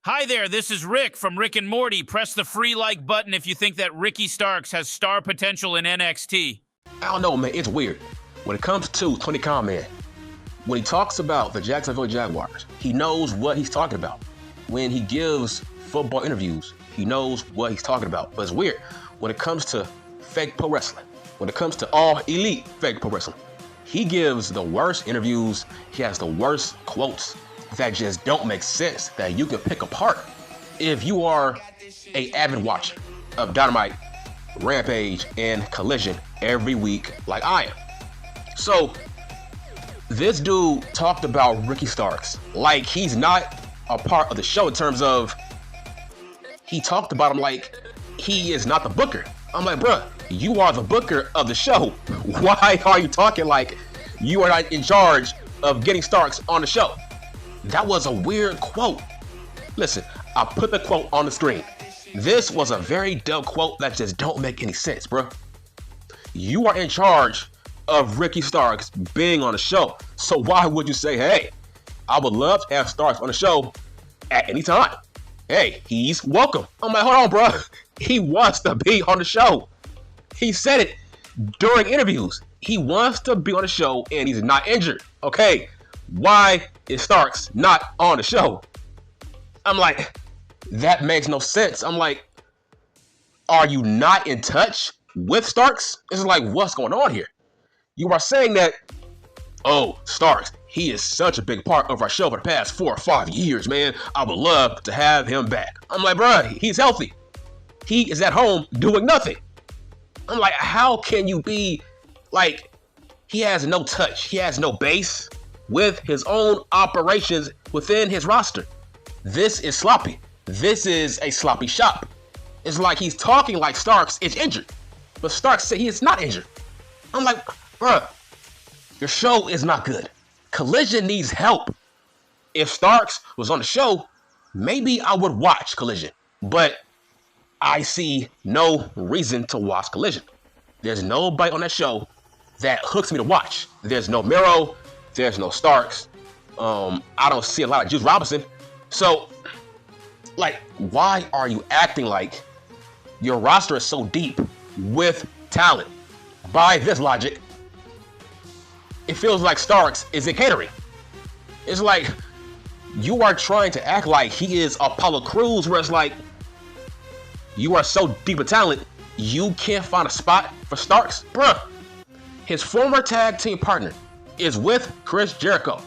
Hi there, this is Rick from Rick and Morty. Press the free like button if you think that Ricky Starks has star potential in NXT. I don't know, man. It's weird. When it comes to Tony Khan, man, when he talks about the Jacksonville Jaguars, he knows what he's talking about. When he gives football interviews, he knows what he's talking about. But it's weird. When it comes to fake pro wrestling, when it comes to all elite fake pro wrestling, he gives the worst interviews. He has the worst quotes that just don't make sense, that you can pick apart if you are an avid watcher of Dynamite, Rampage, and Collision every week like I am. So this dude talked about Ricky Starks like he's not a part of the show, in terms of he talked about him like he is not the booker. I'm like, bruh, you are the booker of the show. Why are you talking like you are not in charge of getting Starks on the show? That was a weird quote. Listen, I put the quote on the screen. This was a very dumb quote that just don't make any sense, bro. You are in charge of Ricky Starks being on the show. So why would you say, hey, I would love to have Starks on the show at any time? Hey, he's welcome. I'm like, hold on, bro. He wants to be on the show. He said it during interviews. He wants to be on the show and he's not injured. Okay. Why is Starks not on the show? I'm like, that makes no sense. I'm like, are you not in touch with Starks? It's like, what's going on here? You are saying that, oh, Starks, he is such a big part of our show for the past 4 or 5 years, man. I would love to have him back. I'm like, bruh, he's healthy. He is at home doing nothing. I'm like, how can you be like, he has no touch, he has no base with his own operations within his roster. This is sloppy. This is a sloppy shop. It's like he's talking like Starks is injured, but Starks said he is not injured. I'm like, bruh, your show is not good. Collision needs help. If Starks was on the show, maybe I would watch Collision, but I see no reason to watch Collision. There's nobody on that show that hooks me to watch. There's no Miro. There's no Starks. I don't see a lot of Juice Robinson. So, like, why are you acting like your roster is so deep with talent? By this logic, it feels like Starks is in catering. It's like you are trying to act like he is Apollo Crews, where it's like you are so deep in talent, you can't find a spot for Starks. Bruh, his former tag team partner is with Chris Jericho.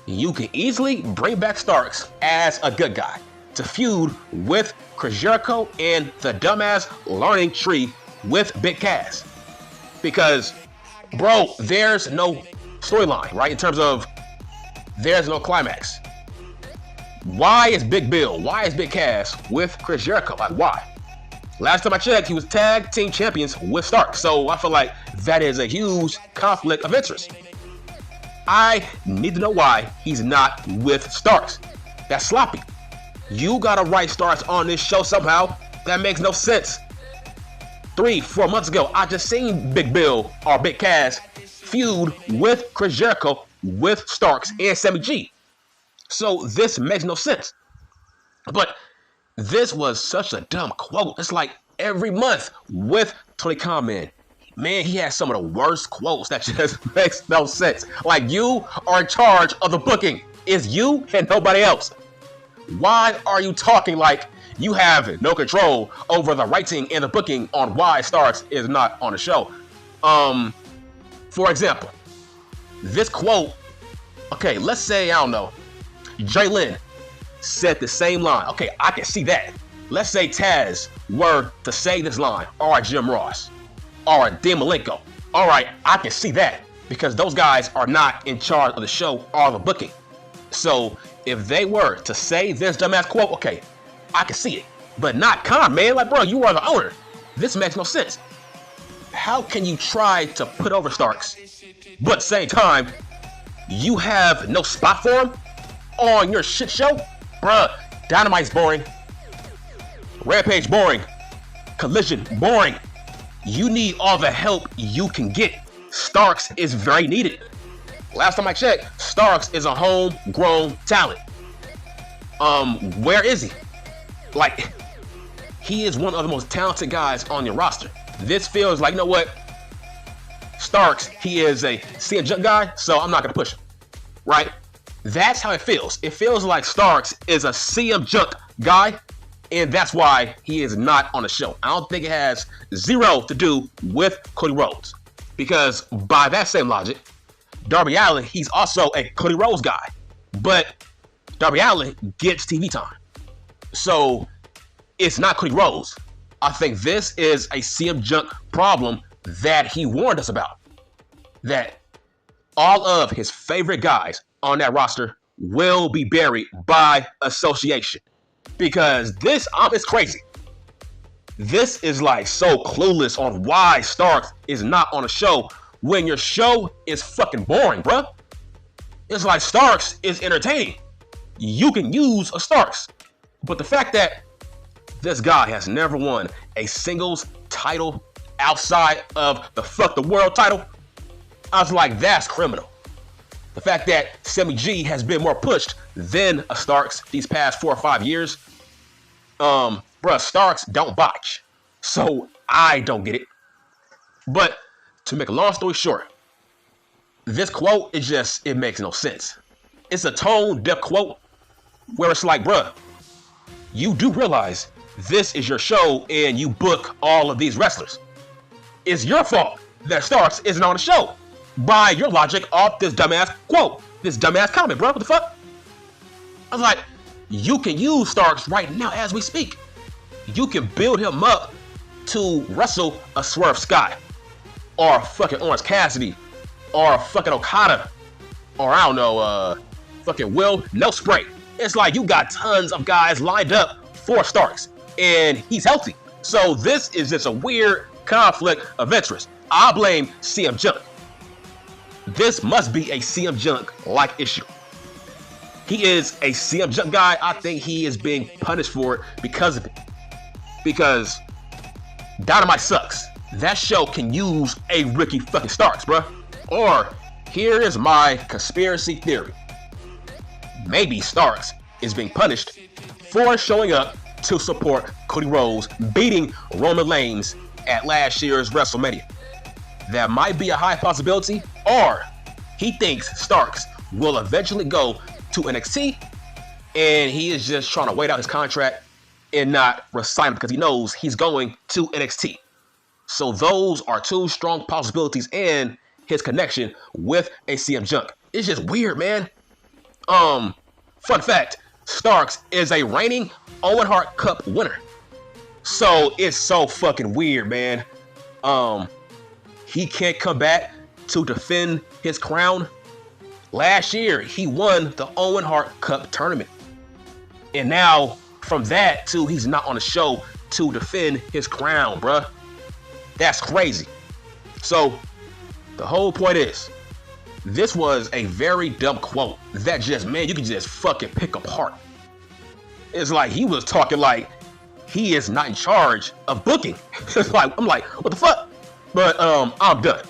You can easily bring back Starks as a good guy to feud with Chris Jericho and the dumbass learning tree with Big Cass. Because, bro, there's no storyline, right? In terms of there's no climax. Why is Big Bill, why is Big Cass with Chris Jericho? Like, why? Last time I checked, he was tag team champions with Starks. So I feel like that is a huge conflict of interest. I need to know why he's not with Starks. That's sloppy. You gotta write Starks on this show somehow. That makes no sense. 3-4 months ago, I just seen Big Bill or Big Cass feud with Chris Jericho with Starks and Sammy G. So this makes no sense. But this was such a dumb quote. It's like every month with Tony Khan, man, he has some of the worst quotes that just makes no sense. Like, you are in charge of the booking. It's you and nobody else. Why are you talking like you have no control over the writing and the booking on why Starks is not on the show? For example, this quote, okay, let's say, I don't know, Jay Lynn said the same line. Okay, I can see that. Let's say Taz were to say this line, or Jim Ross, or Dean Malenko. All right, I can see that because those guys are not in charge of the show or the booking. So if they were to say this dumbass quote, okay, I can see it. But not Khan, man. Like, bro, you are the owner. This makes no sense. How can you try to put over Starks, but at the same time, you have no spot for him on your shit show? Bruh, Dynamite's boring. Rampage boring. Collision boring. You need all the help you can get. Starks is very needed. Last time I checked, Starks is a homegrown talent. Where is he? Like, he is one of the most talented guys on your roster. This feels like, you know what? Starks, he is a CM Junk guy, so I'm not gonna push him, right? That's how it feels. It feels like Starks is a CM Junk guy, and that's why he is not on the show. I don't think it has zero to do with Cody Rhodes, because by that same logic, Darby Allin, he's also a Cody Rhodes guy, but Darby Allin gets TV time. So it's not Cody Rhodes. I think this is a CM Junk problem that he warned us about. That all of his favorite guys on that roster will be buried by association. Because this is crazy. This is like so clueless on why Starks is not on a show when your show is fucking boring, bruh. It's like Starks is entertaining. You can use a Starks. But the fact that this guy has never won a singles title outside of the fuck the world title, I was like, that's criminal. The fact that Sammy G has been more pushed than a Starks these past 4 or 5 years, bruh, Starks don't botch. So I don't get it. But to make a long story short, this quote, it makes no sense. It's a tone-deaf quote where it's like, bruh, you do realize this is your show and you book all of these wrestlers. It's your fault that Starks isn't on the show. By your logic off this dumbass quote, this dumbass comment, bro. What the fuck? I was like, you can use Starks right now as we speak. You can build him up to wrestle a Swerve Scott, or a fucking Orange Cassidy, or a fucking Okada, or I don't know, fucking Will No Spray. It's like you got tons of guys lined up for Starks, and he's healthy. So this is just a weird conflict of interest. I blame CM Junk. This must be a CM Junk-like issue. He is a CM Junk guy. I think he is being punished for it because of it. Because Dynamite sucks. That show can use a Ricky fucking Starks, bruh. Or here is my conspiracy theory. Maybe Starks is being punished for showing up to support Cody Rhodes beating Roman Reigns at last year's WrestleMania. That might be a high possibility, or he thinks Starks will eventually go to NXT and he is just trying to wait out his contract and not resign him because he knows he's going to NXT. So those are two strong possibilities in his connection with a CM Junk. It's just weird, man. Fun fact, Starks is a reigning Owen Hart Cup winner. So it's so fucking weird, man. He can't come back to defend his crown. Last year, he won the Owen Hart Cup tournament. And now, from that to he's not on the show to defend his crown, bruh. That's crazy. So, the whole point is, this was a very dumb quote that just, man, you can just fucking pick apart. It's like he was talking like he is not in charge of booking. It's like, I'm like, what the fuck? But I'm done.